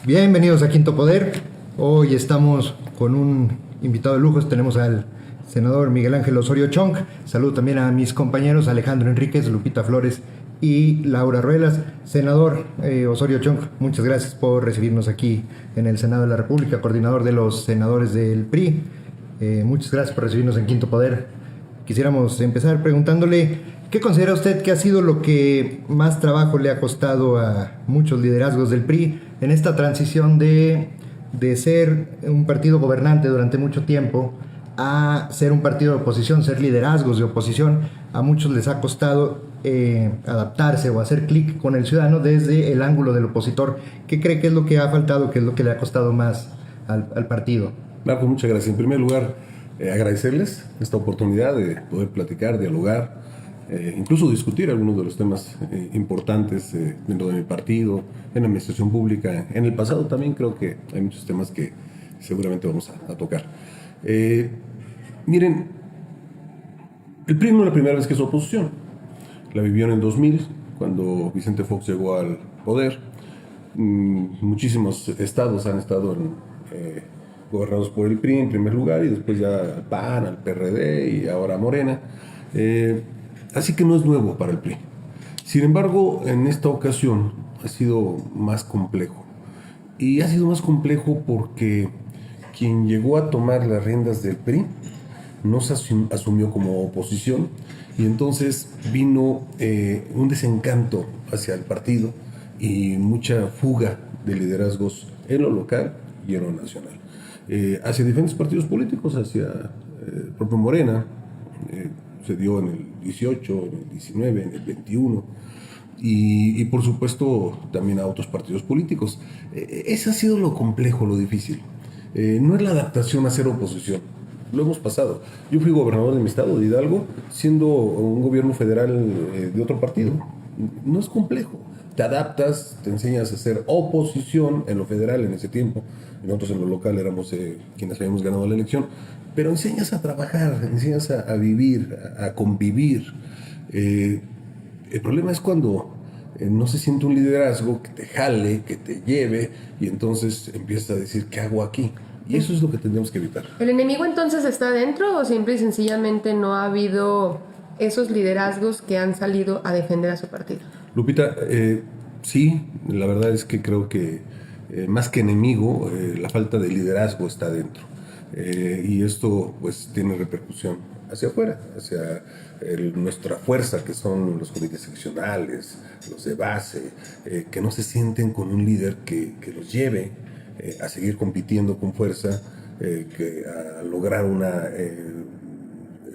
Bienvenidos a Quinto Poder. Hoy estamos con un invitado de lujo. Tenemos al senador Miguel Ángel Osorio Chong. Saludo también a mis compañeros Alejandro Enríquez, Lupita Flores y Laura Ruelas. Senador Osorio Chong, muchas gracias por recibirnos aquí en el Senado de la República, coordinador de los senadores del PRI. Muchas gracias por recibirnos en Quinto Poder. Quisiéramos empezar preguntándole, ¿qué considera usted que ha sido lo que más trabajo le ha costado a muchos liderazgos del PRI en esta transición de ser un partido gobernante durante mucho tiempo a ser un partido de oposición, ser liderazgos de oposición? A muchos les ha costado adaptarse o hacer clic con el ciudadano desde el ángulo del opositor. ¿Qué cree que es lo que ha faltado, qué es lo que le ha costado más al partido? Marco, muchas gracias. En primer lugar, agradecerles esta oportunidad de poder platicar, dialogar, incluso discutir algunos de los temas importantes dentro de mi partido, en la administración pública. En el pasado también creo que hay muchos temas que seguramente vamos a tocar. Miren, el PRI no es la primera vez que es oposición. La vivió en el 2000, cuando Vicente Fox llegó al poder. Muchísimos estados han estado gobernados por el PRI en primer lugar, y después ya al PAN, al PRD y ahora a Morena. Así que no es nuevo para el PRI. Sin embargo, en esta ocasión ha sido más complejo. Y ha sido más complejo porque quien llegó a tomar las riendas del PRI no se asumió como oposición, y entonces vino un desencanto hacia el partido y mucha fuga de liderazgos en lo local y en lo nacional. Hacia diferentes partidos políticos, hacia el propio Morena, se dio en el 18, en el 19, en el 21, y por supuesto también a otros partidos políticos. Ese ha sido lo complejo, lo difícil. No es la adaptación a ser oposición, lo hemos pasado. Yo fui gobernador de mi estado, de Hidalgo, siendo un gobierno federal de otro partido. No es complejo. Te adaptas, te enseñas a hacer oposición en lo federal en ese tiempo. Nosotros en lo local éramos quienes habíamos ganado la elección. Pero enseñas a trabajar, enseñas a vivir, a convivir. El problema es cuando no se siente un liderazgo que te jale, que te lleve, y entonces empiezas a decir, ¿qué hago aquí? Y eso es lo que tendríamos que evitar. ¿El enemigo entonces está dentro o simple y sencillamente no ha habido esos liderazgos que han salido a defender a su partido? Lupita, sí, la verdad es que creo que más que enemigo, la falta de liderazgo está dentro. Y esto pues tiene repercusión hacia afuera, hacia nuestra fuerza, que son los comités seccionales, los de base, que no se sienten con un líder que los lleve a seguir compitiendo con fuerza, a lograr una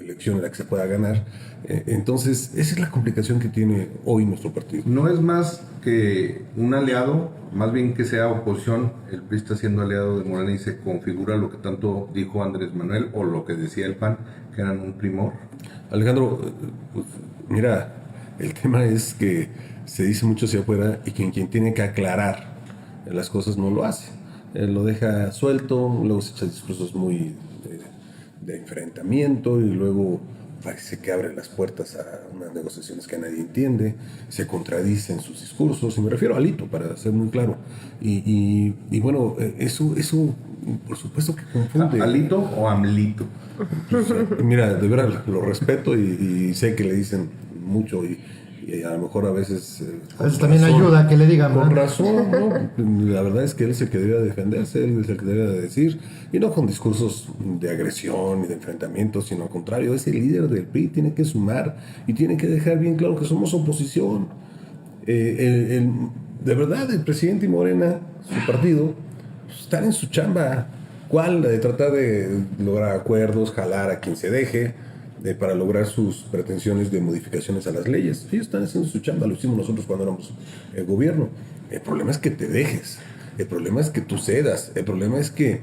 elección en la que se pueda ganar. Entonces, esa es la complicación que tiene hoy nuestro partido. No es más que un aliado, más bien que sea oposición. El PRI está siendo aliado de Morena y se configura lo que tanto dijo Andrés Manuel o lo que decía el PAN, que eran un primor. Alejandro, pues, mira, el tema es que se dice mucho hacia afuera, y quien tiene que aclarar las cosas no lo hace. Lo deja suelto, luego se echa discursos muy de enfrentamiento, y luego parece que abre las puertas a unas negociaciones que nadie entiende, se contradice en sus discursos, y me refiero a Alito, para ser muy claro. Y bueno, eso por supuesto que confunde. ¿Alito o AMLito? Pues, mira, de verdad lo respeto, y sé que le dicen mucho, y a lo mejor a veces También ayuda a que le digan, con ¿no? razón, ¿no? La verdad es que él es el que debería defenderse, él es el que debería decir, y no con discursos de agresión y de enfrentamiento, sino al contrario. Ese líder del PRI tiene que sumar y tiene que dejar bien claro que somos oposición. De verdad, el presidente y Morena, su partido, están en su chamba. ¿Cuál? La de tratar de lograr acuerdos, jalar a quien se deje, para lograr sus pretensiones de modificaciones a las leyes. Ellos están haciendo su chamba, lo hicimos nosotros cuando éramos el gobierno. El problema es que te dejes, el problema es que tú cedas, el problema es que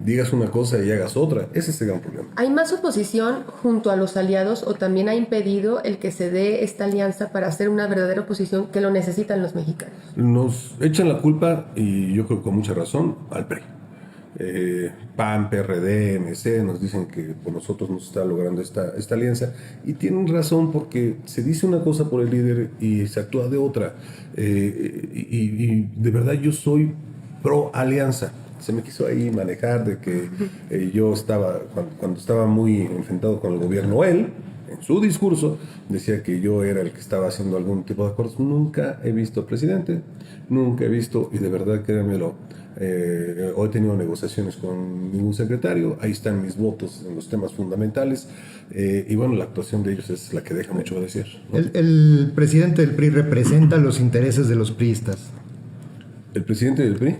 digas una cosa y hagas otra. Ese es el gran problema. ¿Hay más oposición junto a los aliados o también ha impedido el que se dé esta alianza para hacer una verdadera oposición que lo necesitan los mexicanos? Nos echan la culpa, y yo creo que con mucha razón, al PRI. PAN, PRD, MC nos dicen que por nosotros no se está logrando esta alianza, y tienen razón, porque se dice una cosa por el líder y se actúa de otra. Y de verdad yo soy pro alianza. Se me quiso ahí manejar de que yo estaba, cuando estaba muy enfrentado con el gobierno, él, en su discurso, decía que yo era el que estaba haciendo algún tipo de acuerdos. Nunca he visto presidente, nunca he visto, y de verdad créanmelo, hoy he tenido negociaciones con ningún secretario, ahí están mis votos en los temas fundamentales, y bueno, la actuación de ellos es la que deja mucho a decir, ¿no? El presidente del PRI representa los intereses de los priistas. ¿El presidente del PRI?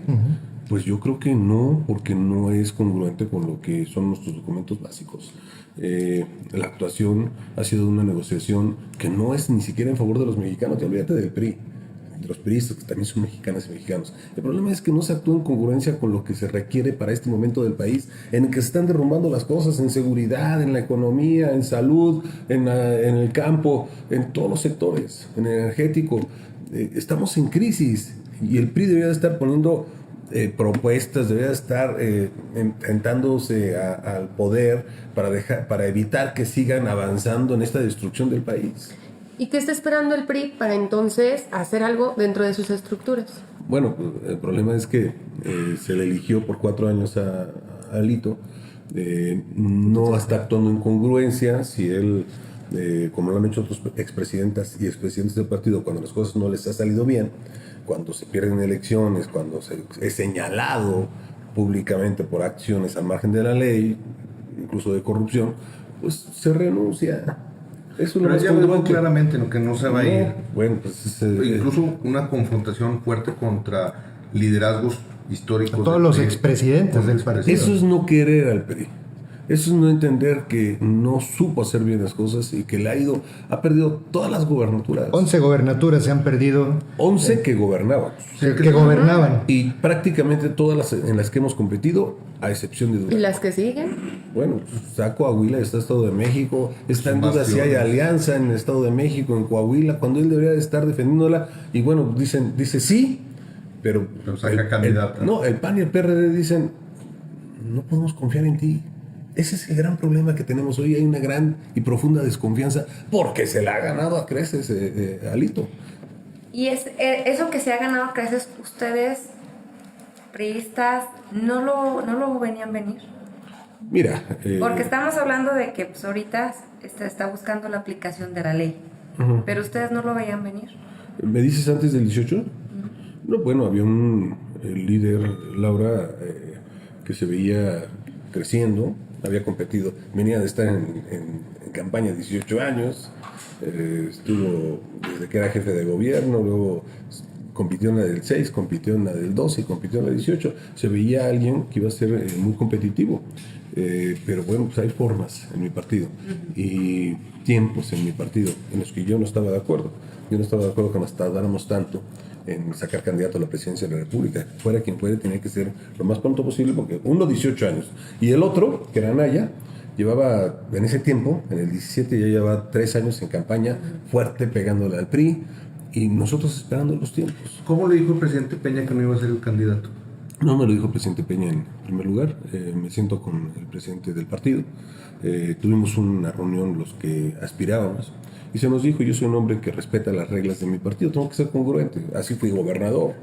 Pues yo creo que no, porque no es congruente con lo que son nuestros documentos básicos. La actuación ha sido una negociación que no es ni siquiera en favor de los mexicanos, te olvídate del PRI, de los priistas, que también son mexicanas y mexicanos. El problema es que no se actúa en congruencia con lo que se requiere para este momento del país, en el que se están derrumbando las cosas, en seguridad, en la economía, en salud, en el campo, en todos los sectores, en el energético. Estamos en crisis y el PRI debería de estar poniendo propuestas, debería estar enfrentándose al poder para evitar que sigan avanzando en esta destrucción del país. ¿Y qué está esperando el PRI para entonces hacer algo dentro de sus estructuras? Bueno, el problema es que se le eligió por 4 años a Alito, no está actuando en congruencia. Si él, como lo han hecho otros expresidentas y expresidentes del partido, cuando las cosas no les ha salido bien, cuando se pierden elecciones, cuando es señalado públicamente por acciones al margen de la ley, incluso de corrupción, pues se renuncia. Eso Pero no es ya vemos congruente. claramente lo que no se va a ir. Bueno, pues Incluso una confrontación fuerte contra liderazgos históricos. A todos del los PRI. expresidentes del partido. eso es no querer al PRI. Eso es no entender que no supo hacer bien las cosas y que ha perdido todas las gobernaturas. 11 gobernaturas se han perdido 11 que gobernaban. que gobernaban. Y prácticamente todas las en las que hemos competido, a excepción de ¿Y Durango. las que siguen? Bueno, está Coahuila, está Estado de México, está en Son duda si hay bastiones. alianza en el Estado de México, en Coahuila, cuando él debería de estar defendiéndola. Y bueno, dice sí, pero saca candidata. no, el PAN y el PRD dicen, no podemos confiar en ti. Ese es el gran problema que tenemos hoy. Hay una gran y profunda desconfianza porque se la ha ganado a creces Alito. Y eso que se ha ganado a creces, ustedes, priistas, no lo venían venir. Mira, Porque estamos hablando de que pues, ahorita está buscando la aplicación de la ley. Pero ustedes no lo veían venir. ¿me dices antes del 18? No, bueno, había un líder, Laura, que se veía creciendo, había competido, venía de estar en campaña 18 años, estuvo desde que era jefe de gobierno, luego compitió en la del 6, compitió en la del 12 y compitió en la 18. Se veía alguien que iba a ser muy competitivo. Pero bueno, pues hay formas en mi partido y tiempos en mi partido en los que yo no estaba de acuerdo. Yo no estaba de acuerdo que nos tardáramos tanto en sacar candidato a la presidencia de la República. Fuera quien fuera, tenía que ser lo más pronto posible, porque uno 18 años y el otro, que era Anaya, llevaba en ese tiempo, en el 17 ya llevaba 3 años en campaña fuerte pegándole al PRI y nosotros esperando los tiempos. ¿Cómo le dijo el presidente Peña que no iba a ser el candidato? No me lo dijo el presidente Peña en primer lugar, me siento con el presidente del partido, tuvimos una reunión los que aspirábamos y se nos dijo, yo soy un hombre que respeta las reglas de mi partido, tengo que ser congruente, así fui gobernador,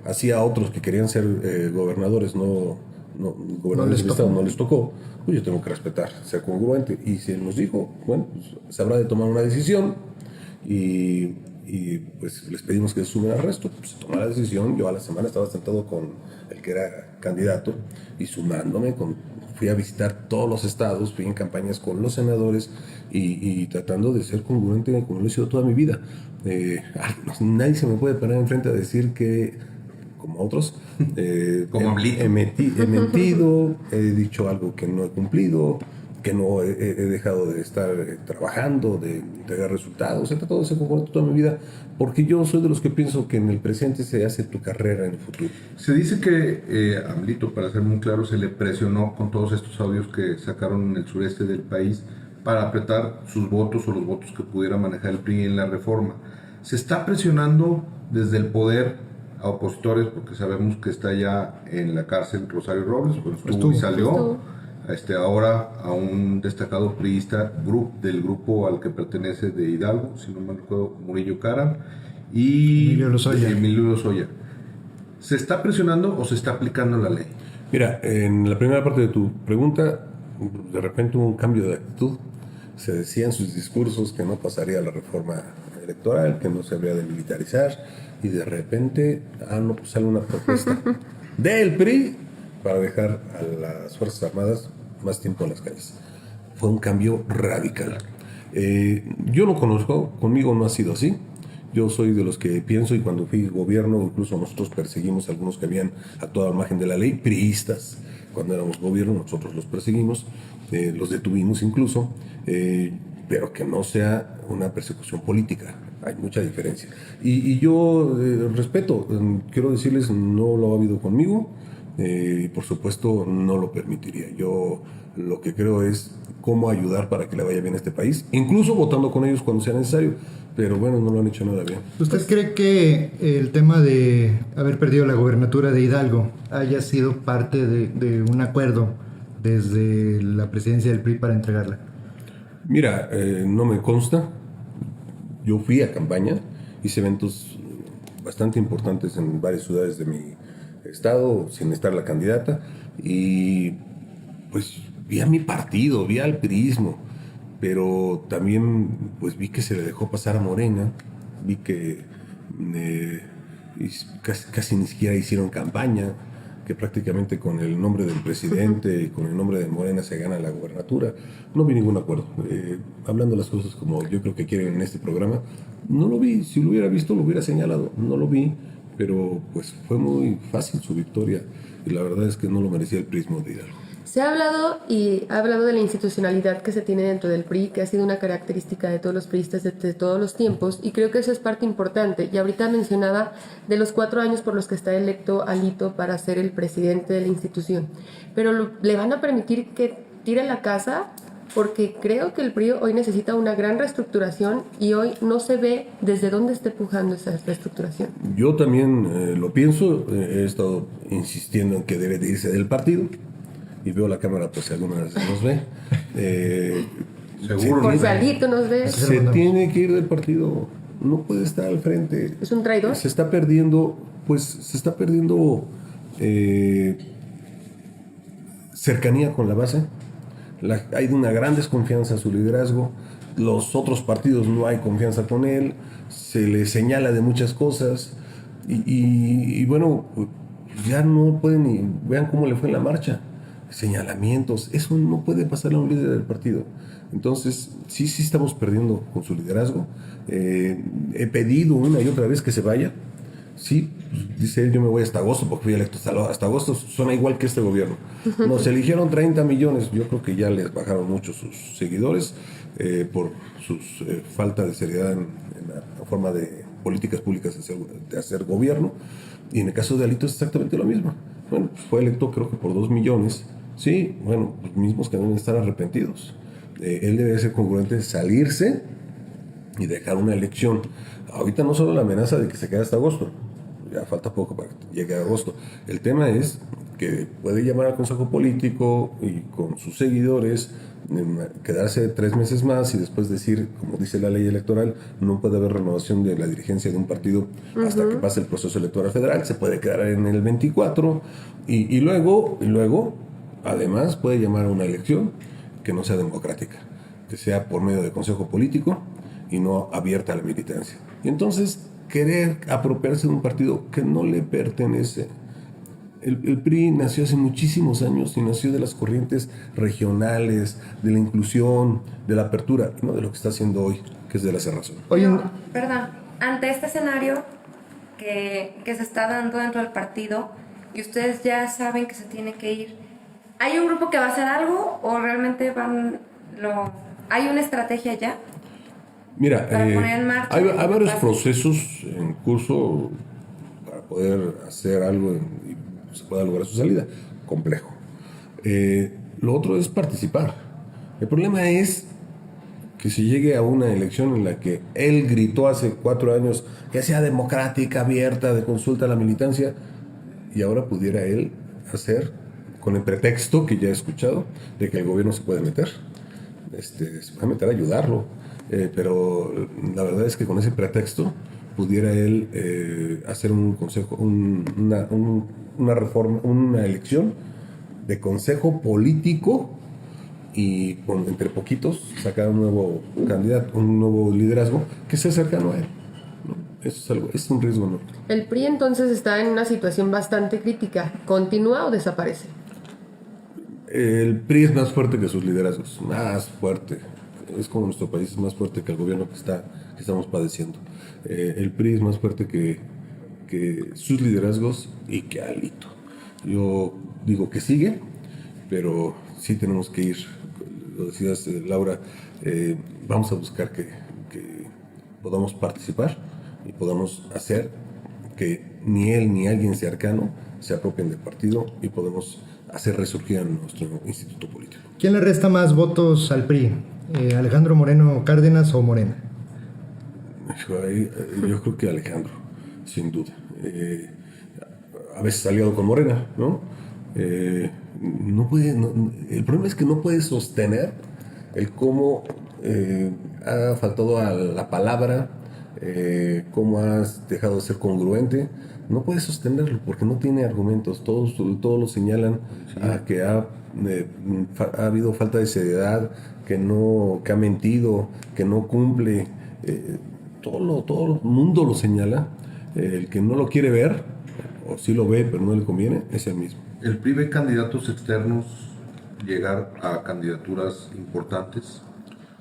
así a otros que querían ser gobernadores, gobernadores del Estado no les tocó, pues yo tengo que respetar, ser congruente, y se nos dijo, bueno, pues se habrá de tomar una decisión y pues les pedimos que se sumen al resto, pues se tomó la decisión. Yo a la semana estaba sentado con el que era candidato y sumándome, fui a visitar todos los estados, fui en campañas con los senadores y tratando de ser congruente como lo he sido toda mi vida. Nadie se me puede parar enfrente a decir que, como otros, Como Amlito. he mentido, he dicho algo que no he cumplido, que no he dejado de estar trabajando, de entregar resultados. He tratado de ser congruente toda mi vida, porque yo soy de los que pienso que en el presente se hace tu carrera en el futuro. Se dice que Amlito, para ser muy claro, se le presionó con todos estos audios que sacaron en el sureste del país para apretar sus votos o los votos que pudiera manejar el PRI en la reforma. Se está presionando desde el poder a opositores, porque sabemos que está ya en la cárcel Rosario Robles, pues estuvo y salió. Ahora a un destacado priista del grupo al que pertenece de Hidalgo, si no me recuerdo, Murillo Caram y Emilio Lozoya. Emilio Lozoya. ¿Se está presionando o se está aplicando la ley? Mira, en la primera parte de tu pregunta, de repente hubo un cambio de actitud. Se decía en sus discursos que no pasaría la reforma electoral, que no se habría de militarizar, y de repente, no, pues sale una propuesta del PRI para dejar a las Fuerzas Armadas más tiempo en las calles. Fue un cambio radical. Yo no conozco, conmigo no ha sido así. Yo soy de los que pienso, y cuando fui gobierno, incluso nosotros perseguimos a algunos que habían actuado al margen de la ley, priistas. Cuando éramos gobierno, nosotros los perseguimos, los detuvimos incluso, pero que no sea una persecución política. Hay mucha diferencia. Y yo respeto, quiero decirles, no lo ha habido conmigo, y por supuesto no lo permitiría. Yo lo que creo es cómo ayudar para que le vaya bien a este país, incluso votando con ellos cuando sea necesario. Pero bueno, no lo han hecho nada bien. ¿Usted cree que el tema de haber perdido la gobernatura de Hidalgo haya sido parte de un acuerdo desde la presidencia del PRI para entregarla? Mira, no me consta. Yo fui a campaña, hice eventos bastante importantes en varias ciudades de mi estado, sin estar la candidata, y pues vi a mi partido, vi al priismo, pero también pues vi que se le dejó pasar a Morena, vi que casi ni siquiera hicieron campaña, que prácticamente con el nombre del presidente y con el nombre de Morena se gana la gobernatura. No vi ningún acuerdo. Hablando las cosas como yo creo que quieren en este programa, no lo vi. Si lo hubiera visto, lo hubiera señalado. No lo vi, pero pues fue muy fácil su victoria, y la verdad es que no lo merecía el prismo de Hidalgo. Se ha hablado de la institucionalidad que se tiene dentro del PRI, que ha sido una característica de todos los priistas de todos los tiempos, y creo que eso es parte importante. Y ahorita mencionaba de los 4 años por los que está electo Alito para ser el presidente de la institución. Pero le van a permitir que tire la casa, porque creo que el PRI hoy necesita una gran reestructuración, y hoy no se ve desde dónde está empujando esa reestructuración. Yo también lo pienso, he estado insistiendo en que debe de irse del partido, y veo la cámara, pues algunas veces nos ve. Seguro. Por si Alito nos ve. Se tiene que ir del partido, no puede estar al frente. ¿Es un traidor? Se está perdiendo, cercanía con la base. Hay una gran desconfianza a su liderazgo. Los otros partidos no hay confianza con él. Se le señala de muchas cosas. Y bueno, ya no pueden ni... Vean cómo le fue en la marcha. Señalamientos. Eso no puede pasarle a un líder del partido. Entonces, sí estamos perdiendo con su liderazgo. He pedido una y otra vez que se vaya. Sí, dice él, yo me voy hasta agosto porque fui electo hasta agosto. Suena igual que este gobierno. Nos eligieron 30 millones. Yo creo que ya les bajaron mucho sus seguidores por su falta de seriedad en la forma de políticas públicas de hacer gobierno. Y en el caso de Alito es exactamente lo mismo. Bueno, pues fue electo creo que por 2 millones. Sí, bueno, los mismos que deben estar arrepentidos. Él debe ser congruente, salirse y dejar una elección. Ahorita no solo la amenaza de que se quede hasta agosto, ya falta poco para que llegue a agosto. El tema es que puede llamar al Consejo Político y con sus seguidores quedarse 3 meses más y después decir, como dice la ley electoral, no puede haber renovación de la dirigencia de un partido hasta que pase el proceso electoral federal. Se puede quedar en el 24 y luego además puede llamar a una elección que no sea democrática, que sea por medio del Consejo Político y no abierta a la militancia. Y entonces querer apropiarse de un partido que no le pertenece. El PRI nació hace muchísimos años y nació de las corrientes regionales, de la inclusión, de la apertura, y no de lo que está haciendo hoy, que es de la cerrazón. Perdón, ante este escenario que se está dando dentro del partido y ustedes ya saben que se tiene que ir, ¿hay un grupo que va a hacer algo o realmente hay una estrategia ya? Mira, Para poner en marcha hay varios procesos en curso para poder hacer algo y se pueda lograr su salida. Complejo. Lo otro es participar. El problema es que se llegue a una elección en la que él gritó hace 4 años que sea democrática, abierta, de consulta a la militancia, y ahora pudiera él hacer, con el pretexto que ya he escuchado, de que el gobierno se puede meter. Se puede meter a ayudarlo. Pero la verdad es que con ese pretexto pudiera él hacer un consejo, una reforma, una elección de consejo político y entre poquitos sacar un nuevo candidato, un nuevo liderazgo que sea cercano a él, ¿no? Eso es algo, es un riesgo, ¿no? El PRI entonces está en una situación bastante crítica. ¿Continúa o desaparece? El PRI es más fuerte que sus liderazgos, más fuerte. Es como nuestro país es más fuerte que el gobierno que estamos padeciendo. El PRI es más fuerte que sus liderazgos y que Alito. Yo digo que sigue, pero sí tenemos que ir, lo decías Laura, vamos a buscar que podamos participar y podamos hacer que ni él ni alguien cercano se apropien del partido y podemos hacer resurgir a nuestro instituto político. ¿Quién le resta más votos al PRI? ¿Alejandro Moreno Cárdenas o Morena? Yo creo que Alejandro, sin duda. A veces aliado con Morena, ¿no? El problema es que no puede sostener el cómo ha faltado a la palabra, cómo has dejado de ser congruente. No puede sostenerlo porque no tiene argumentos. Todos lo señalan a que ha habido falta de seriedad, que ha mentido, que no cumple. Todo el mundo lo señala. El que no lo quiere ver, o sí lo ve pero no le conviene, es el mismo. ¿El PRI ve candidatos externos llegar a candidaturas importantes?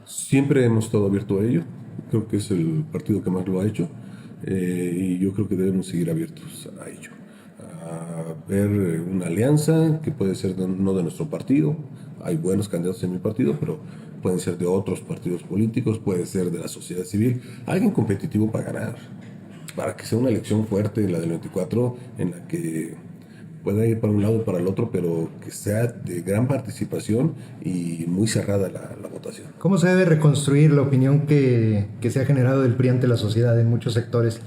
Siempre hemos estado abiertos a ello. Creo que es el partido que más lo ha hecho. Y yo creo que debemos seguir abiertos a ello. A ver una alianza que puede ser no de nuestro partido. Hay buenos candidatos en mi partido, pero pueden ser de otros partidos políticos, puede ser de la sociedad civil. Alguien competitivo para ganar. Para que sea una elección fuerte, la del 24, en la que pueda ir para un lado o para el otro, pero que sea de gran participación y muy cerrada la votación. ¿Cómo se debe reconstruir la opinión que se ha generado del PRI ante la sociedad en muchos sectores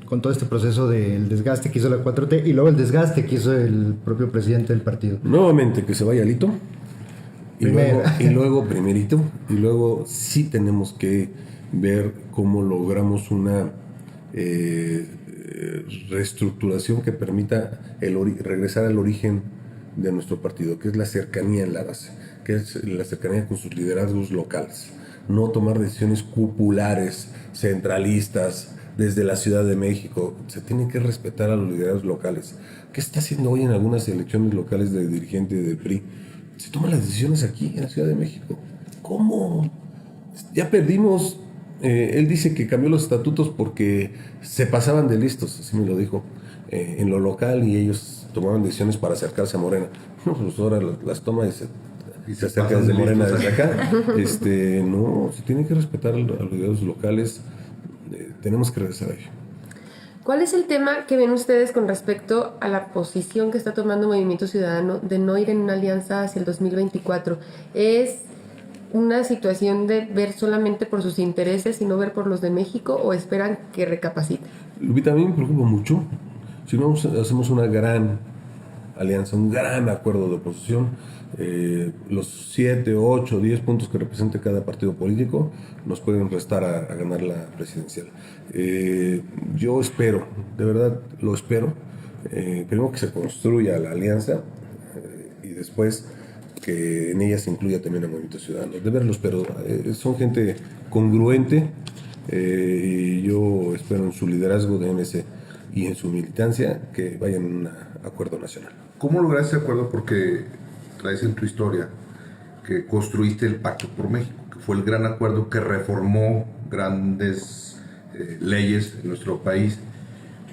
con todo este proceso del desgaste que hizo la 4T y luego el desgaste que hizo el propio presidente del partido? Nuevamente que se vaya Alito y Primero. luego primerito y luego sí tenemos que ver cómo logramos una reestructuración que permita regresar al origen de nuestro partido, que es la cercanía en la base, que es la cercanía con sus liderazgos locales, no tomar decisiones cupulares, centralistas, desde la Ciudad de México. Se tiene que respetar a los liderazgos locales. ¿Qué está haciendo hoy en algunas elecciones locales de dirigentes del PRI? Se toman las decisiones aquí, en la Ciudad de México. ¿Cómo? Ya perdimos. Él dice que cambió los estatutos porque se pasaban de listos, así me lo dijo, en lo local, y ellos tomaban decisiones para acercarse a Morena. No, pues ahora las toma y se acerca desde Morena, desde acá. No, se tiene que respetar a los liderazgos locales. Tenemos que regresar a ello. ¿Cuál es el tema que ven ustedes con respecto a la posición que está tomando Movimiento Ciudadano de no ir en una alianza hacia el 2024? ¿Es una situación de ver solamente por sus intereses y no ver por los de México, o esperan que recapacite? Lupita, a mí me preocupa mucho si no hacemos una gran alianza, un gran acuerdo de oposición. Los 7, 8, 10 puntos que represente cada partido político nos pueden restar a ganar la presidencial. Yo espero, de verdad lo espero, primero que se construya la alianza y después que en ella se incluya también el Movimiento Ciudadano. De verlos, pero son gente congruente y yo espero en su liderazgo de MC y en su militancia que vayan a un acuerdo nacional. ¿Cómo lograste ese acuerdo? Porque traes en tu historia que construiste el Pacto por México, que fue el gran acuerdo que reformó grandes leyes en nuestro país,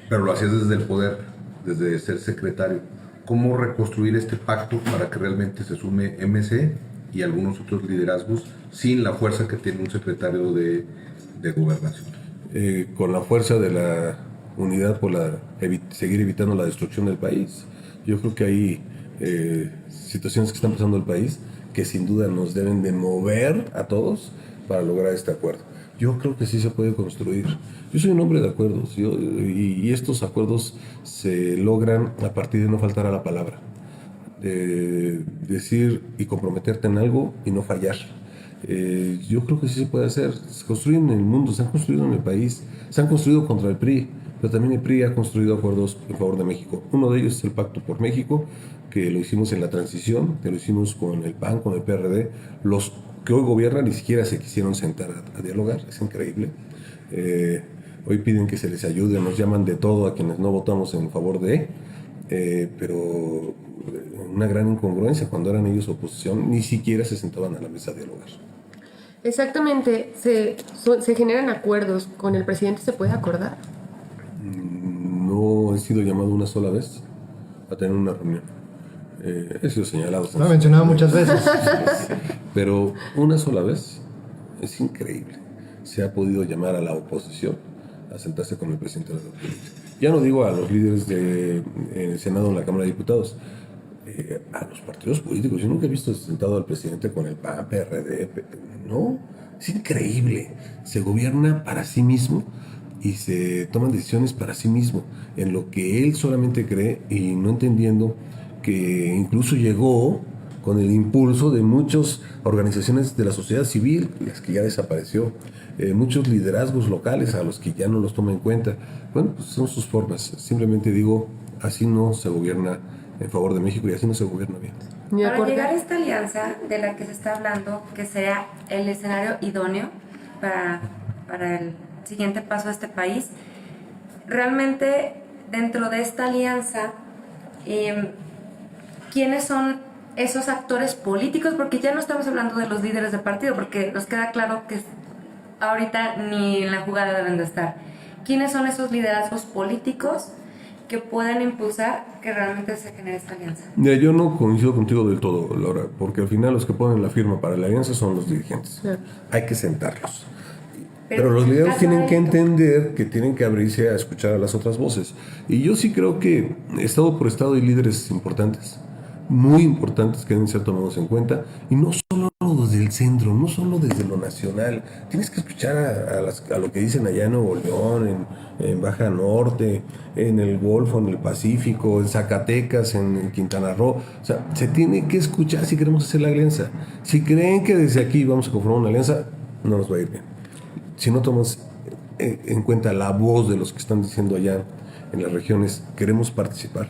pero lo hacías desde el poder, desde ser secretario. ¿Cómo reconstruir este pacto para que realmente se sume MC y algunos otros liderazgos sin la fuerza que tiene un secretario de gobernación? Con la fuerza de la unidad por seguir evitando la destrucción del país. Yo creo que hay situaciones que están pasando en el país que sin duda nos deben de mover a todos para lograr este acuerdo. Yo creo que sí se puede construir. Yo soy un hombre de acuerdos y estos acuerdos se logran a partir de no faltar a la palabra, de decir y comprometerte en algo y no fallar. Yo creo que sí se puede hacer. Se construyen en el mundo, se han construido en el país, se han construido contra el PRI, pero también el PRI ha construido acuerdos en favor de México. Uno de ellos es el Pacto por México, que lo hicimos en la transición, que lo hicimos con el PAN, con el PRD. Los que hoy gobiernan ni siquiera se quisieron sentar a dialogar, es increíble. Hoy piden que se les ayude, nos llaman de todo a quienes no votamos en favor de, pero una gran incongruencia, cuando eran ellos oposición, ni siquiera se sentaban a la mesa a dialogar. Exactamente, se generan acuerdos, con el presidente se puede acordar. No he sido llamado una sola vez a tener una reunión. He sido señalado. Lo ha mencionado muchas veces. Pero una sola vez es increíble. Se ha podido llamar a la oposición a sentarse con el presidente de la República. Ya no digo a los líderes del Senado o en la Cámara de Diputados, a los partidos políticos. Yo nunca he visto sentado al presidente con el PAN, PRD. No, es increíble. Se gobierna para sí mismo y se toman decisiones para sí mismo, en lo que él solamente cree, y no entendiendo que incluso llegó con el impulso de muchas organizaciones de la sociedad civil, las que ya desapareció, muchos liderazgos locales a los que ya no los toma en cuenta. Bueno, pues son sus formas. Simplemente digo, así no se gobierna en favor de México y así no se gobierna bien. Para llegar a esta alianza de la que se está hablando, que sea el escenario idóneo para el siguiente paso de este país, realmente dentro de esta alianza, ¿quiénes son esos actores políticos? Porque ya no estamos hablando de los líderes de partido, porque nos queda claro que ahorita ni en la jugada deben de estar. ¿Quiénes son esos liderazgos políticos que pueden impulsar que realmente se genere esta alianza? Mira, yo no coincido contigo del todo, Laura, porque al final los que ponen la firma para la alianza son los dirigentes. Claro. Hay que sentarlos. Pero los líderes tienen que entender que tienen que abrirse a escuchar a las otras voces. Y yo sí creo que estado por estado hay líderes importantes, muy importantes, que deben ser tomados en cuenta. Y no solo desde el centro, no solo desde lo nacional. Tienes que escuchar a lo que dicen allá en Nuevo León, en Baja Norte, en el Golfo, en el Pacífico, en Zacatecas, en Quintana Roo. O sea, se tiene que escuchar si queremos hacer la alianza. Si creen que desde aquí vamos a conformar una alianza, no nos va a ir bien. Si no tomas en cuenta la voz de los que están diciendo allá en las regiones, queremos participar,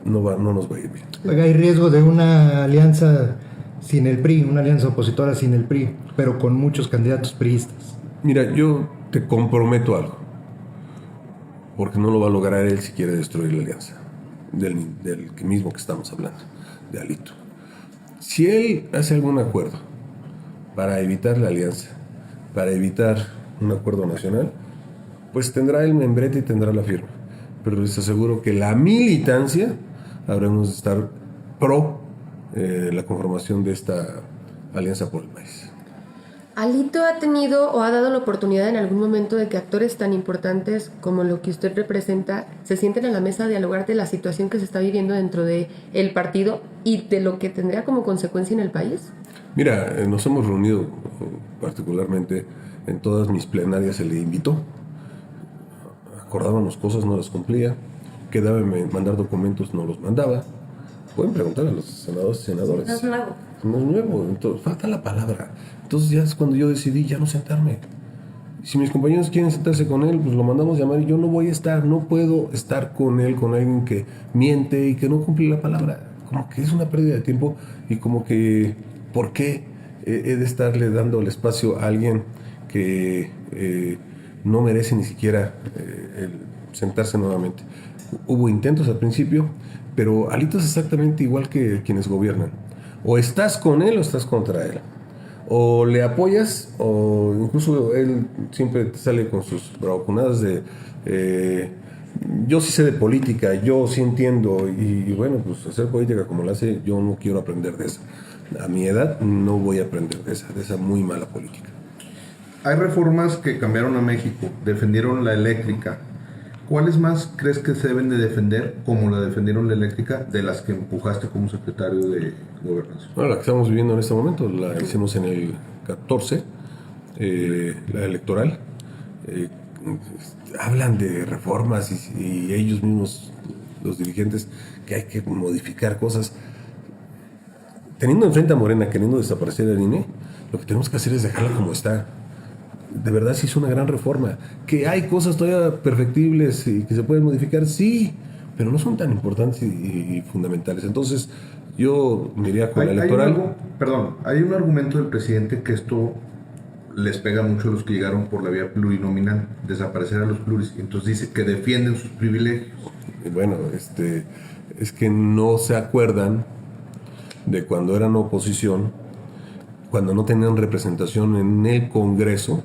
no nos va a ir bien. Oiga, hay riesgo de una alianza sin el PRI, una alianza opositora sin el PRI, pero con muchos candidatos priistas. Mira, yo te comprometo algo, porque no lo va a lograr él si quiere destruir la alianza, del mismo que estamos hablando, de Alito. Si él hace algún acuerdo para evitar la alianza, para evitar un acuerdo nacional, pues tendrá el membrete y tendrá la firma. Pero les aseguro que la militancia habremos de estar pro la conformación de esta alianza por el país. ¿Alito ha tenido o ha dado la oportunidad en algún momento de que actores tan importantes como lo que usted representa se sienten a la mesa a dialogar de la situación que se está viviendo dentro del partido y de lo que tendría como consecuencia en el país? Mira, nos hemos reunido particularmente en todas mis plenarias, se le invitó, acordábamos cosas, no las cumplía, quedaba en mandar documentos, no los mandaba. Pueden preguntar a los senadores y senadoras. No es nuevo. No es nuevo, entonces, falta la palabra. Entonces ya es cuando yo decidí ya no sentarme. Si mis compañeros quieren sentarse con él, pues lo mandamos llamar y yo no voy a estar, no puedo estar con él, con alguien que miente y que no cumple la palabra. Como que es una pérdida de tiempo y como que, ¿por qué he de estarle dando el espacio a alguien que no merece ni siquiera el sentarse nuevamente? Hubo intentos al principio, pero Alito es exactamente igual que quienes gobiernan. O estás con él o estás contra él. O le apoyas, o incluso él siempre te sale con sus bravuconadas de yo sí sé de política, yo sí entiendo, y bueno, pues hacer política como la hace, yo no quiero aprender de esa. A mi edad no voy a aprender de esa muy mala política. Hay reformas que cambiaron a México, defendieron la eléctrica. ¿Cuáles más crees que se deben de defender, como la defendieron la eléctrica, de las que empujaste como secretario de Gobernación? Bueno, la que estamos viviendo en este momento, la hicimos en el 14, la electoral. Hablan de reformas y ellos mismos, los dirigentes, que hay que modificar cosas. teniendo enfrente a Morena, queriendo desaparecer el INE, lo que tenemos que hacer es dejarla como está. De verdad sí es una gran reforma. Que hay cosas todavía perfectibles y que se pueden modificar, sí, pero no son tan importantes y fundamentales. Entonces, yo me iría con la electoral. Hay un argumento del presidente que esto les pega mucho a los que llegaron por la vía plurinominal, desaparecer a los pluris. Entonces dice que defienden sus privilegios. Y bueno, es que no se acuerdan de cuando eran oposición, cuando no tenían representación en el Congreso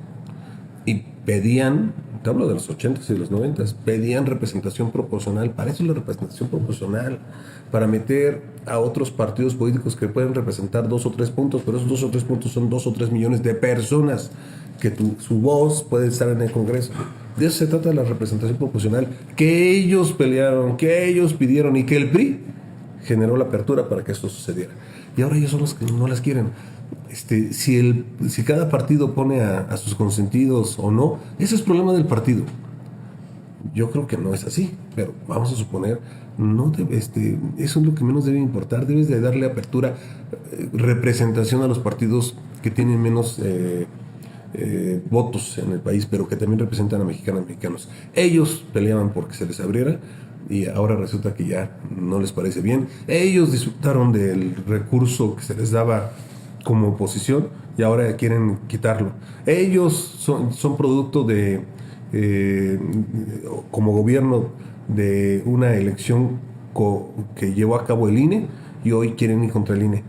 y pedían, te hablo de los 80s y los 90s, pedían representación proporcional. Para eso es la representación proporcional, para meter a otros partidos políticos que pueden representar 2 o 3 puntos, pero esos 2 o 3 puntos son 2 o 3 millones de personas que su voz puede estar en el Congreso. De eso se trata la representación proporcional, que ellos pelearon, que ellos pidieron y que el PRI generó la apertura para que esto sucediera. Y ahora ellos son los que no las quieren. Si cada partido pone a sus consentidos o no, ese es problema del partido. Yo creo que no es así, pero vamos a suponer, eso es lo que menos debe importar. Debes de darle apertura, representación a los partidos que tienen menos votos en el país, pero que también representan a mexicanas y mexicanos. Ellos peleaban porque se les abriera y ahora resulta que ya no les parece bien. Ellos disfrutaron del recurso que se les daba como oposición y ahora quieren quitarlo. Ellos son producto de, como gobierno, de una elección que llevó a cabo el INE y hoy quieren ir contra el INE.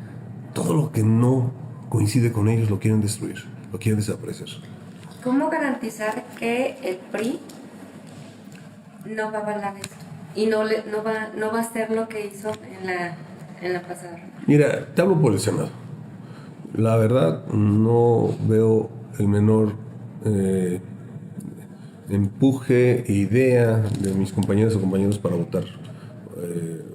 Todo lo que no coincide con ellos lo quieren destruir, lo quieren desaparecer. ¿Cómo garantizar que el PRI no va a avalar esto y no va a hacer lo que hizo en la pasada? Mira, te hablo por el Senado. La verdad, no veo el menor empuje e idea de mis compañeras o compañeros para votar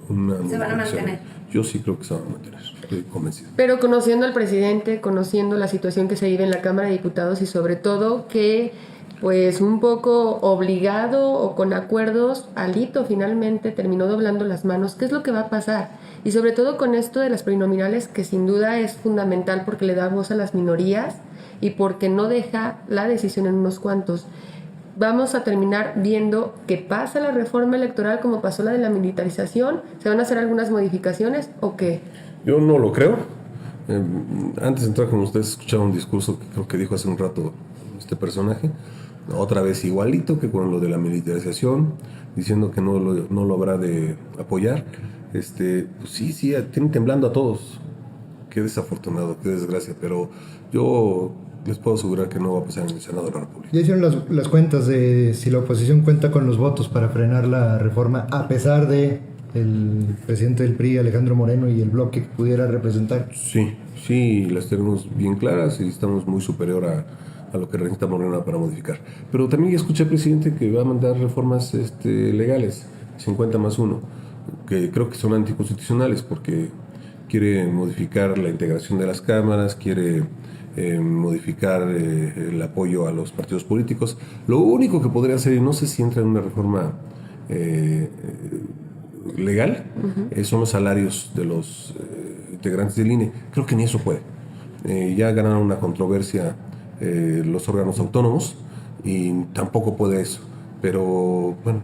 una ¿Se van a mantener? Yo sí creo que se van a mantener, estoy convencido. Pero conociendo al presidente, conociendo la situación que se vive en la Cámara de Diputados y sobre todo que pues un poco obligado o con acuerdos, Alito finalmente terminó doblando las manos. ¿Qué es lo que va a pasar? Y sobre todo con esto de las plurinominales, que sin duda es fundamental porque le da voz a las minorías y porque no deja la decisión en unos cuantos. Vamos a terminar viendo que pasa la reforma electoral como pasó la de la militarización. ¿Se van a hacer algunas modificaciones o qué? Yo no lo creo. Antes de entrar con ustedes, escuchaba un discurso que creo que dijo hace un rato este personaje, otra vez igualito que con lo de la militarización, diciendo que no lo habrá de apoyar. Pues sí, tienen temblando a todos. Qué desafortunado, qué desgracia, pero yo les puedo asegurar que no va a pasar en el Senado de la República. Ya hicieron las cuentas de si la oposición cuenta con los votos para frenar la reforma, a pesar de el presidente del PRI, Alejandro Moreno, y el bloque que pudiera representar. Sí, las tenemos bien claras y estamos muy superior a lo que necesita Morena para modificar. Pero también escuché al presidente que va a mandar reformas legales, 50+1, que creo que son anticonstitucionales porque quiere modificar la integración de las cámaras, quiere modificar el apoyo a los partidos políticos. Lo único que podría hacer, y no sé si entra en una reforma legal, son los salarios de los integrantes del INE. Creo que ni eso puede. Ya ganaron una controversia los órganos autónomos y tampoco puede eso. Pero bueno,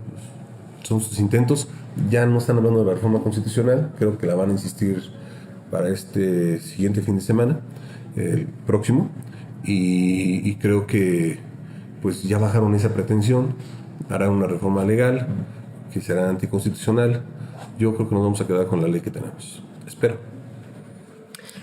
son sus intentos. Ya no están hablando de la reforma constitucional, creo que la van a insistir para este siguiente fin de semana, el próximo, y creo que pues ya bajaron esa pretensión, harán una reforma legal que será anticonstitucional. Yo creo que nos vamos a quedar con la ley que tenemos. Espero.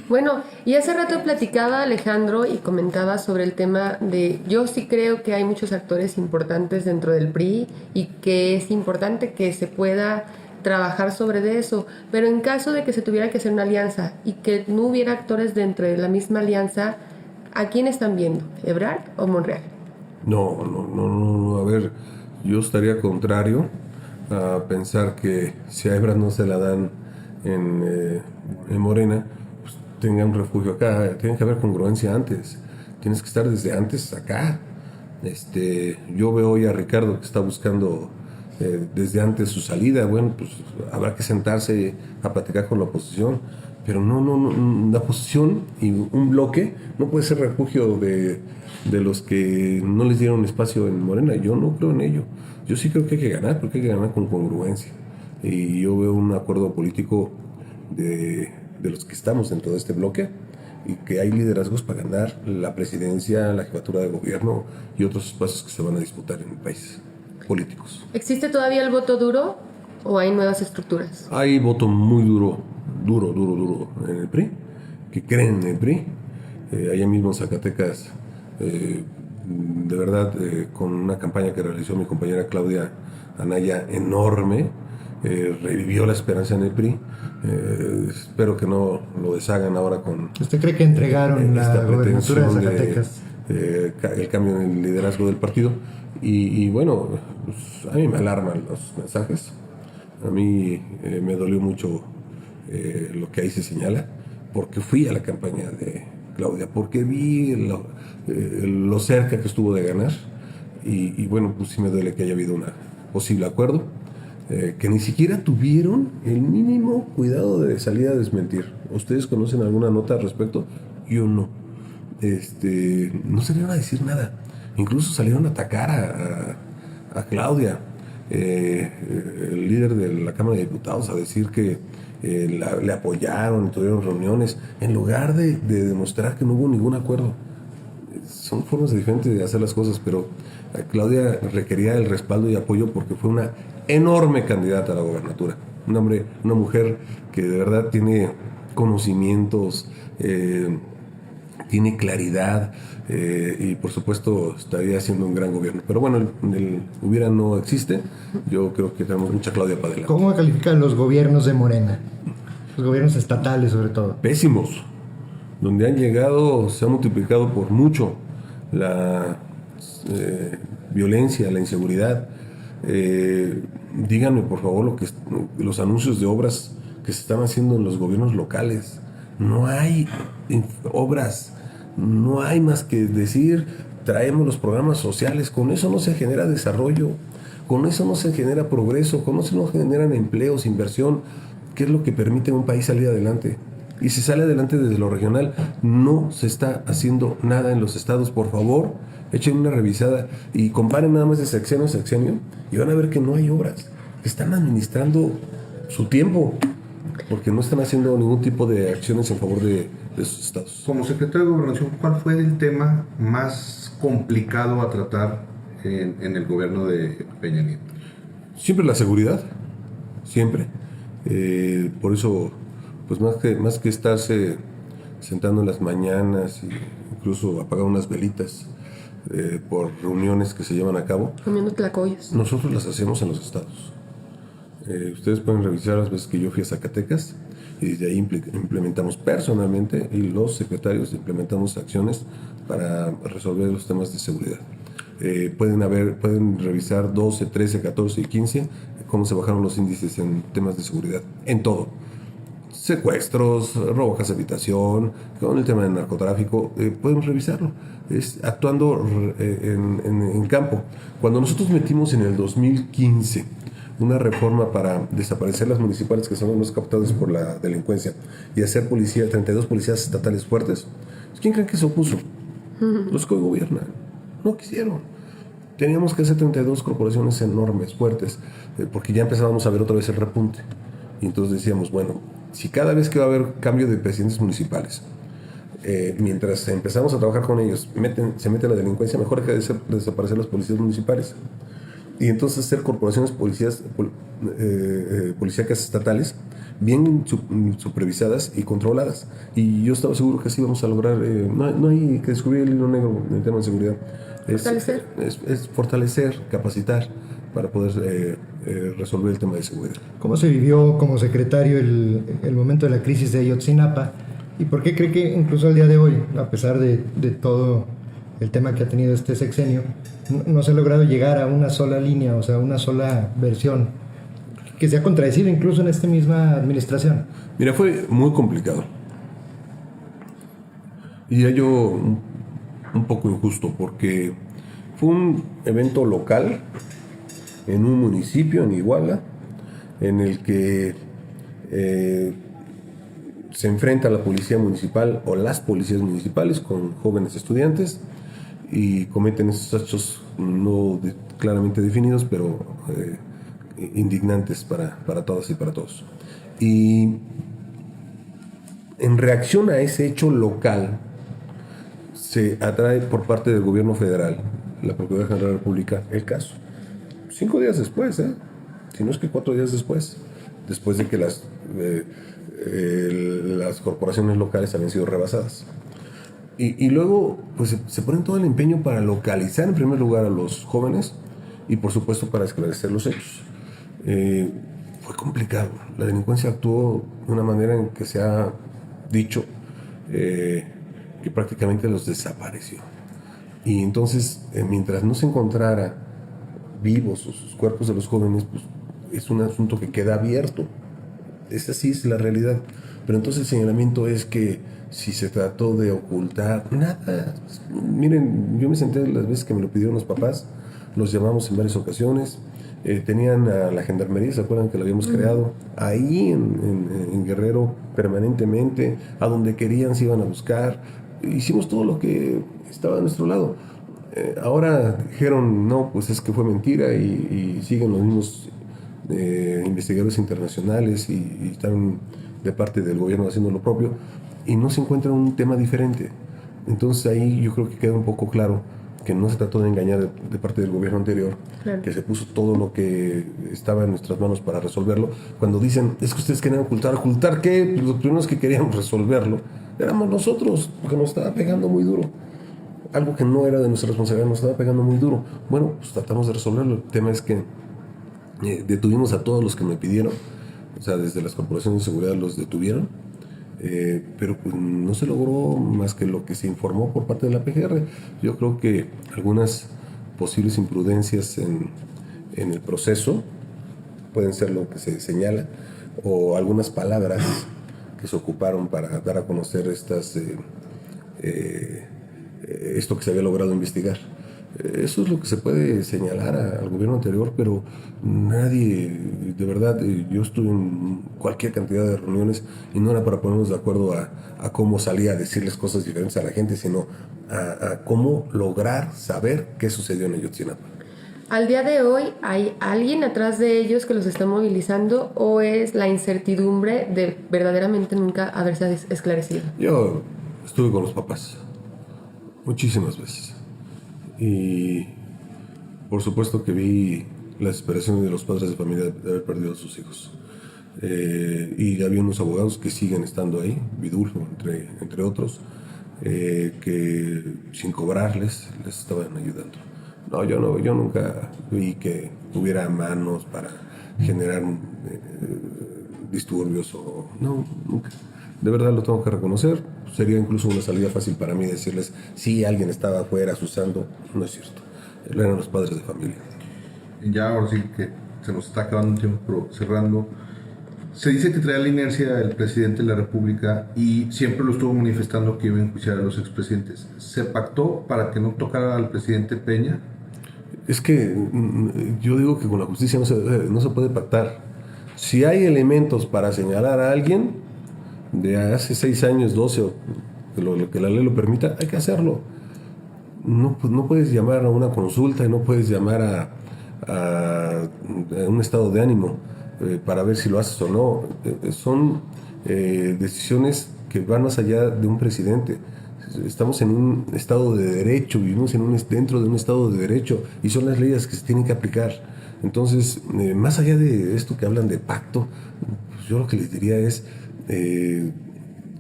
Bueno, y hace rato platicaba Alejandro y comentaba sobre el tema de, yo sí creo que hay muchos actores importantes dentro del PRI y que es importante que se pueda trabajar sobre eso, pero en caso de que se tuviera que hacer una alianza y que no hubiera actores dentro de la misma alianza, ¿a quién están viendo? ¿Ebrard o Monreal? No, a ver, yo estaría contrario a pensar que si a Ebrard no se la dan en Morena, pues tenga un refugio acá. Tiene que haber congruencia antes, tienes que estar desde antes acá. Yo veo hoy a Ricardo que está buscando desde antes su salida. Bueno, pues habrá que sentarse a platicar con la oposición. Pero no, la oposición y un bloque no puede ser refugio de los que no les dieron espacio en Morena. Yo no creo en ello. Yo sí creo que hay que ganar, porque hay que ganar con congruencia. Y yo veo un acuerdo político de los que estamos dentro de este bloque, y que hay liderazgos para ganar la presidencia, la jefatura de gobierno y otros espacios que se van a disputar en el país, políticos. ¿Existe todavía el voto duro o hay nuevas estructuras? Hay voto muy duro en el PRI, que creen en el PRI. Allá mismo en Zacatecas, de verdad, con una campaña que realizó mi compañera Claudia Anaya enorme, revivió la esperanza en el PRI. Espero que no lo deshagan ahora con... ¿Usted cree que entregaron la esta gobernatura de pretensión Zacatecas? El cambio en el liderazgo del partido. Y bueno, pues, a mí me alarman los mensajes. A mí me dolió mucho lo que ahí se señala, porque fui a la campaña de Claudia, porque vi lo cerca que estuvo de ganar. Y bueno, pues sí me duele que haya habido un posible acuerdo, que ni siquiera tuvieron el mínimo cuidado de salir a desmentir. ¿Ustedes conocen alguna nota al respecto? Yo no. No salieron a decir nada. Incluso salieron a atacar a Claudia, el líder de la Cámara de Diputados, a decir que le apoyaron, tuvieron reuniones, en lugar de demostrar que no hubo ningún acuerdo. Son formas diferentes de hacer las cosas, pero Claudia requería el respaldo y apoyo porque fue una enorme candidata a la gobernatura. Una mujer que de verdad tiene conocimientos, tiene claridad, y por supuesto estaría haciendo un gran gobierno. Pero bueno, el hubiera no existe. Yo creo que tenemos mucha Claudia para adelante. ¿Cómo califican los gobiernos de Morena? Los gobiernos estatales, sobre todo. Pésimos. Donde han llegado, se ha multiplicado por mucho la violencia, la inseguridad. Díganme por favor los anuncios de obras que se están haciendo en los gobiernos locales. No hay obras, no hay más que decir traemos los programas sociales. Con eso no se genera desarrollo, con eso no se genera progreso, con eso no generan empleos, inversión, que es lo que permite a un país salir adelante. Y si sale adelante desde lo regional, no se está haciendo nada en los estados. Por favor, echen una revisada y comparen nada más de sexenio a sexenio y van a ver que no hay obras. Están administrando su tiempo porque no están haciendo ningún tipo de acciones en favor de sus estados. Como secretario de Gobernación, ¿cuál fue el tema más complicado a tratar en el gobierno de Peña Nieto? Siempre la seguridad, siempre. Por eso, pues más que estarse sentando en las mañanas e incluso apagar unas velitas por reuniones que se llevan a cabo, Comiendo tlacoyos. nosotros las hacemos en los estados. Ustedes pueden revisar las veces que yo fui a Zacatecas y desde ahí implementamos personalmente, y los secretarios implementamos acciones para resolver los temas de seguridad. Pueden revisar 12, 13, 14 y 15 cómo se bajaron los índices en temas de seguridad, en todo. Secuestros, robo a casa habitación, con el tema del narcotráfico, pueden revisarlo. Es actuando en campo. Cuando nosotros metimos en el 2015 una reforma para desaparecer las municipales, que son los más captados por la delincuencia, y hacer 32 policías estatales fuertes, ¿quién creen que se opuso? Los que hoy gobiernan. No quisieron. Teníamos que hacer 32 corporaciones enormes, fuertes, porque ya empezábamos a ver otra vez el repunte. Y entonces decíamos, bueno, si cada vez que va a haber cambio de presidentes municipales, mientras empezamos a trabajar con ellos, se mete la delincuencia, mejor hay que desaparecer las policías municipales. Y entonces hacer corporaciones policíacas estatales bien supervisadas y controladas. Y yo estaba seguro que así vamos a lograr. No hay que descubrir el hilo negro en el tema de seguridad. Fortalecer. Es fortalecer, capacitar para poder resolver el tema de seguridad. ¿Cómo se vivió como secretario el momento de la crisis de Ayotzinapa? ¿Y por qué cree que incluso al día de hoy, a pesar de todo el tema que ha tenido este sexenio, no se ha logrado llegar a una sola línea, o sea, una sola versión, que se ha contradecido incluso en esta misma administración? Mira, fue muy complicado. Y yo un poco injusto, porque fue un evento local en un municipio, en Iguala, en el que se enfrenta la policía municipal o las policías municipales con jóvenes estudiantes y cometen esos hechos claramente definidos, pero indignantes para todas y para todos. Y en reacción a ese hecho local, se atrae por parte del gobierno federal, la Procuraduría General de la República, el caso. 5 días después, si no es que 4 días después de que las corporaciones locales habían sido rebasadas. Y luego pues se ponen todo el empeño para localizar en primer lugar a los jóvenes y por supuesto para esclarecer los hechos. Fue complicado. La delincuencia actuó de una manera en que se ha dicho que prácticamente los desapareció. Y entonces, mientras no se encontrara vivos sus cuerpos de los jóvenes, pues es un asunto que queda abierto. Esa sí es la realidad. Pero entonces el señalamiento es que si se trató de ocultar, nada. Miren, yo me senté las veces que me lo pidieron los papás, los llamamos en varias ocasiones. Tenían a la gendarmería, ¿se acuerdan que la habíamos creado? Ahí en Guerrero permanentemente, a donde querían se iban a buscar. Hicimos todo lo que estaba a nuestro lado. Ahora dijeron, no, pues es que fue mentira y siguen los mismos investigadores internacionales y están de parte del gobierno haciendo lo propio y no se encuentra un tema diferente. Entonces ahí yo creo que queda un poco claro que no se trató de engañar de parte del gobierno anterior, claro, que se puso todo lo que estaba en nuestras manos para resolverlo. Cuando dicen, es que ustedes querían ¿ocultar qué? Pues los primeros que queríamos resolverlo éramos nosotros, porque nos estaba pegando muy duro. Algo que no era de nuestra responsabilidad, nos estaba pegando muy duro. Bueno, pues tratamos de resolverlo. El tema es que detuvimos a todos los que me pidieron, o sea, desde las corporaciones de seguridad los detuvieron, pero pues no se logró más que lo que se informó por parte de la PGR. Yo creo que algunas posibles imprudencias en el proceso pueden ser lo que se señala, o algunas palabras que se ocuparon para dar a conocer esto que se había logrado investigar. Eso es lo que se puede señalar al gobierno anterior, pero nadie, de verdad, yo estuve en cualquier cantidad de reuniones y no era para ponernos de acuerdo a cómo salía a decirles cosas diferentes a la gente, sino a cómo lograr saber qué sucedió en Ayotzinapa. ¿Al día de hoy hay alguien atrás de ellos que los está movilizando o es la incertidumbre de verdaderamente nunca haberse esclarecido? Yo estuve con los papás muchísimas veces y por supuesto que vi la desesperación de los padres de familia de haber perdido a sus hijos. Y había unos abogados que siguen estando ahí, Vidulfo entre otros, que sin cobrarles les estaban ayudando. No, yo nunca vi que hubiera manos para generar disturbios o no, nunca. De verdad lo tengo que reconocer. Sería incluso una salida fácil para mí decirles si alguien estaba afuera asusando. No es cierto. Eran los padres de familia. Ya ahora sí que se nos está acabando un tiempo, pero cerrando. Se dice que trae la inercia el presidente de la República y siempre lo estuvo manifestando que iba a enjuiciar a los expresidentes. ¿Se pactó para que no tocara al presidente Peña? Es que yo digo que con la justicia no se puede pactar. Si hay elementos para señalar a alguien de hace 6 años, 12, o lo que la ley lo permita, hay que hacerlo. No puedes llamar a una consulta y no puedes llamar a un estado de ánimo para ver si lo haces o no. Son decisiones que van más allá de un presidente. Estamos en un estado de derecho, vivimos dentro de un estado de derecho y son las leyes que se tienen que aplicar. Entonces, más allá de esto que hablan de pacto, pues yo lo que les diría es,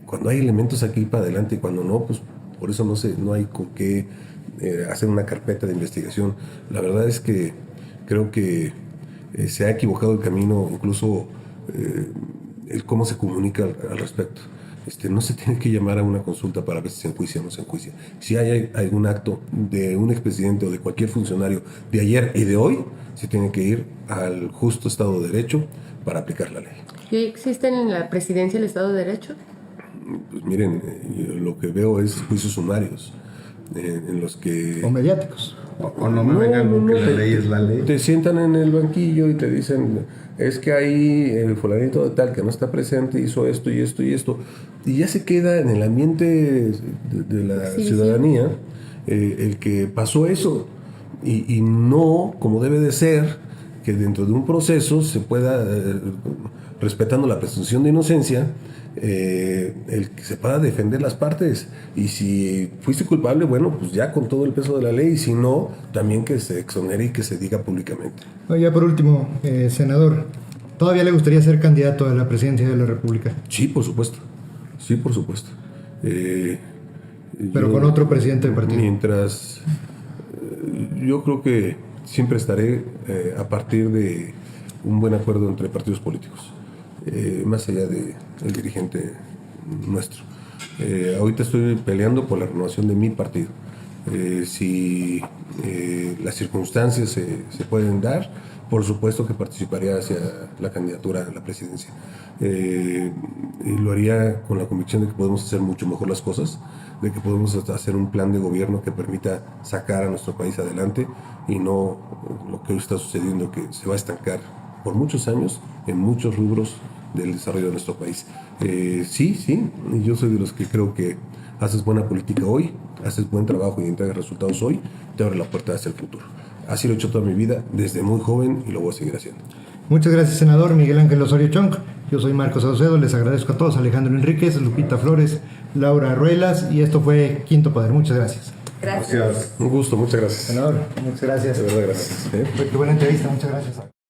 cuando hay elementos aquí para adelante y cuando no, pues por eso no hay con qué hacer una carpeta de investigación. La verdad es que creo que se ha equivocado el camino, incluso el cómo se comunica al respecto. No se tiene que llamar a una consulta para ver si se enjuicia o no se enjuicia. Si hay algún acto de un expresidente o de cualquier funcionario de ayer y de hoy, se tiene que ir al justo Estado de Derecho para aplicar la ley. ¿Y existen en la presidencia el Estado de Derecho? Pues miren, lo que veo es juicios sumarios en los que... O mediáticos. O no me vengan con que la ley es la ley. Te sientan en el banquillo y te dicen, es que ahí el fulanito de tal que no está presente hizo esto y esto y esto. Y ya se queda en el ambiente de la ciudadanía el que pasó eso. Y no, como debe de ser, que dentro de un proceso se pueda, respetando la presunción de inocencia, el que se pueda defender las partes. Y si fuiste culpable, bueno, pues ya con todo el peso de la ley, y si no, también que se exonere y que se diga públicamente. Ya por último, senador, ¿todavía le gustaría ser candidato a la presidencia de la República? Sí, por supuesto. Sí, por supuesto. Pero con otro presidente del partido. Mientras, yo creo que siempre estaré a partir de un buen acuerdo entre partidos políticos, más allá del dirigente nuestro. Ahorita estoy peleando por la renovación de mi partido. Si las circunstancias se pueden dar, por supuesto que participaría hacia la candidatura a la presidencia. Y lo haría con la convicción de que podemos hacer mucho mejor las cosas, de que podemos hacer un plan de gobierno que permita sacar a nuestro país adelante y no lo que hoy está sucediendo, que se va a estancar por muchos años en muchos rubros del desarrollo de nuestro país. Sí, yo soy de los que creo que haces buena política hoy, haces buen trabajo y entregas resultados hoy, te abre la puerta hacia el futuro. Así lo he hecho toda mi vida, desde muy joven, y lo voy a seguir haciendo. Muchas gracias, senador Miguel Ángel Osorio Chong. Yo soy Marcos Saucedo, les agradezco a todos, Alejandro Enríquez, Lupita Flores, Laura Ruelas, y esto fue Quinto Poder. Muchas gracias. Gracias. Un gusto, muchas gracias. Senador, muchas gracias. De verdad, gracias. Qué buena entrevista, muchas gracias.